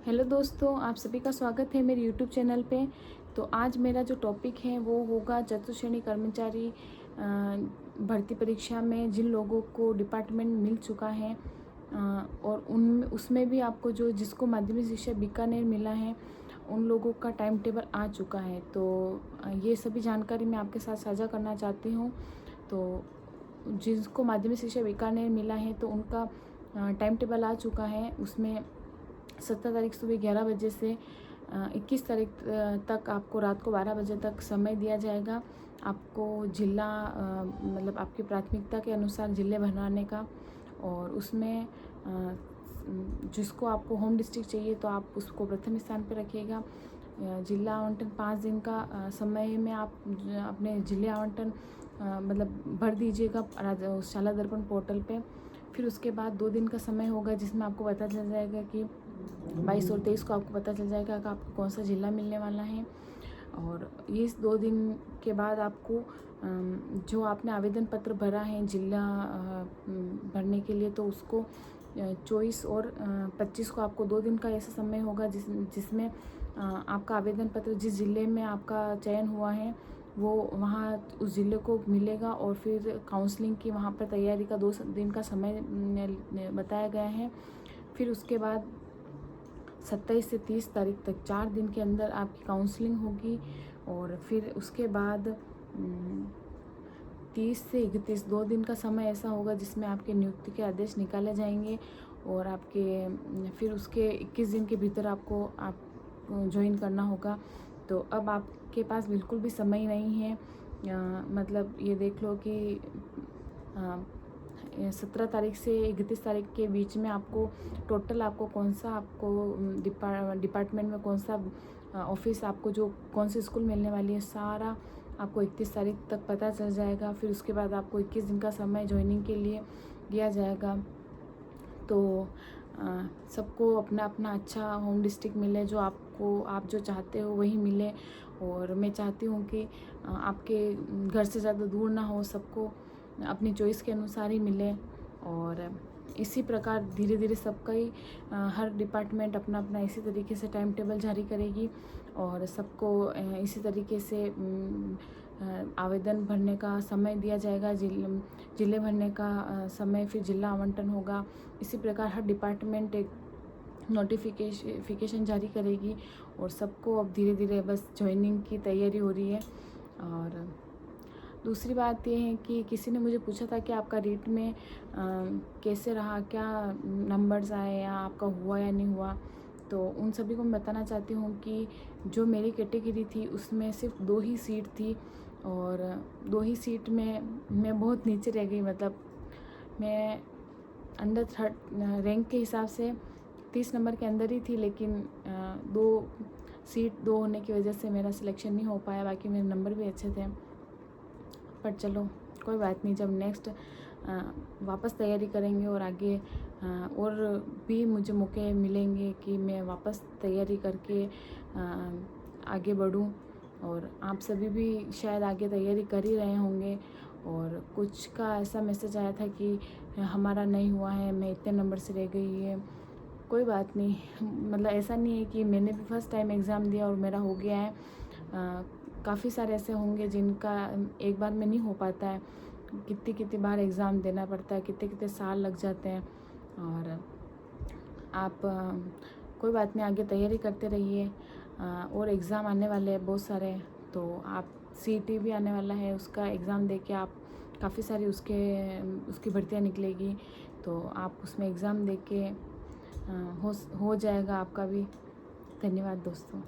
Hello दोस्तों, आप सभी का स्वागत है मेरे यूट्यूब चैनल पे। तो आज मेरा जो टॉपिक है वो होगा चतुर्थ श्रेणी कर्मचारी भर्ती परीक्षा में जिन लोगों को डिपार्टमेंट मिल चुका है और उन उसमें भी आपको जो जिसको माध्यमिक शिक्षा बीकानेर मिला है उन लोगों का टाइम टेबल आ चुका है। तो ये सभी जानकारी मैं आपके साथ साझा करना चाहती हूँ। तो जिसको माध्यमिक शिक्षा बीकानेर मिला है तो उनका टाइम टेबल आ चुका है। उसमें 17 तारीख सुबह 11 बजे से 21 तारीख तक आपको रात को 12 बजे तक समय दिया जाएगा। आपको जिला मतलब आपकी प्राथमिकता के अनुसार जिले बनाने का, और उसमें जिसको आपको होम डिस्ट्रिक्ट चाहिए तो आप उसको प्रथम स्थान पर रखिएगा। जिला आवंटन 5 दिन का समय में आप अपने जिले आवंटन मतलब भर दीजिएगा शाला दर्पण पोर्टल पे। फिर उसके बाद 2 दिन का समय होगा जिसमें आपको पता चल जाएगा कि 22 और 23 को आपको पता चल जाएगा कि आपको कौन सा जिला मिलने वाला है। और इस 2 दिन के बाद आपको जो आपने आवेदन पत्र भरा है जिला भरने के लिए, तो उसको 24 और 25 को आपको 2 दिन का ऐसा समय होगा जिसमें आपका आवेदन पत्र जिस ज़िले में आपका चयन हुआ है वो वहाँ उस ज़िले को मिलेगा। और फिर काउंसलिंग की वहाँ पर तैयारी का 2 दिन का समय बताया गया है। फिर उसके बाद 27 से 30 तारीख तक 4 दिन के अंदर आपकी काउंसलिंग होगी। और फिर उसके बाद 30 से 31 2 दिन का समय ऐसा होगा जिसमें आपके नियुक्ति के आदेश निकाले जाएंगे। और आपके फिर उसके 21 दिन के भीतर आपको ज्वाइन करना होगा। तो अब आपके पास बिल्कुल भी समय नहीं है। मतलब ये देख लो कि 17 तारीख से 31 तारीख के बीच में आपको टोटल आपको कौन सा आपको डिपार्टमेंट में कौन सा ऑफिस आपको जो कौन सी स्कूल मिलने वाली है सारा आपको 31 तारीख तक पता चल जाएगा। फिर उसके बाद आपको 21 दिन का समय ज्वाइनिंग के लिए दिया जाएगा। तो सबको अपना अपना अच्छा होम डिस्ट्रिक्ट मिले, जो आपको आप जो चाहते हो वही मिले। और मैं चाहती हूँ कि आपके घर से ज़्यादा दूर ना हो, सबको अपनी चॉइस के अनुसार ही मिले। और इसी प्रकार धीरे धीरे सबका ही हर डिपार्टमेंट अपना अपना इसी तरीके से टाइम टेबल जारी करेगी और सबको इसी तरीके से आवेदन भरने का समय दिया जाएगा। जिले भरने का समय, फिर जिला आवंटन होगा। इसी प्रकार हर डिपार्टमेंट एक नोटिफिकेशन जारी करेगी और सबको अब धीरे धीरे बस ज्वाइनिंग की तैयारी हो रही है। और दूसरी बात ये है कि किसी ने मुझे पूछा था कि आपका रीट में कैसे रहा, क्या नंबर्स आए या आपका हुआ या नहीं हुआ। तो उन सभी को मैं बताना चाहती हूँ कि जो मेरी कैटेगरी थी उसमें सिर्फ 2 ही सीट थी और 2 ही सीट में मैं बहुत नीचे रह गई। मतलब मैं अंडर 3rd रैंक के हिसाब से 30 नंबर के अंदर ही थी, लेकिन 2 होने की वजह से मेरा सिलेक्शन नहीं हो पाया। बाकी मेरे नंबर भी अच्छे थे, पर चलो कोई बात नहीं। जब नेक्स्ट वापस तैयारी करेंगे और आगे और भी मुझे मौके मिलेंगे कि मैं वापस तैयारी करके आगे बढ़ूं। और आप सभी भी शायद आगे तैयारी कर ही रहे होंगे। और कुछ का ऐसा मैसेज आया था कि हमारा नहीं हुआ है, मैं इतने नंबर से रह गई है। कोई बात नहीं, मतलब ऐसा नहीं है कि मैंने भी फर्स्ट टाइम एग्ज़ाम दिया और मेरा हो गया है। काफ़ी सारे ऐसे होंगे जिनका एक बार में नहीं हो पाता है, कितनी कितनी बार एग्ज़ाम देना पड़ता है, कितने कितने साल लग जाते हैं। और आप कोई बात नहीं, आगे तैयारी करते रहिए। और एग्ज़ाम आने वाले हैं बहुत सारे। तो आप CET भी आने वाला है, उसका एग्ज़ाम दे के आप काफ़ी सारी उसकी भर्तियाँ निकलेगी। तो आप उसमें एग्ज़ाम दे के हो जाएगा आपका भी। धन्यवाद दोस्तों।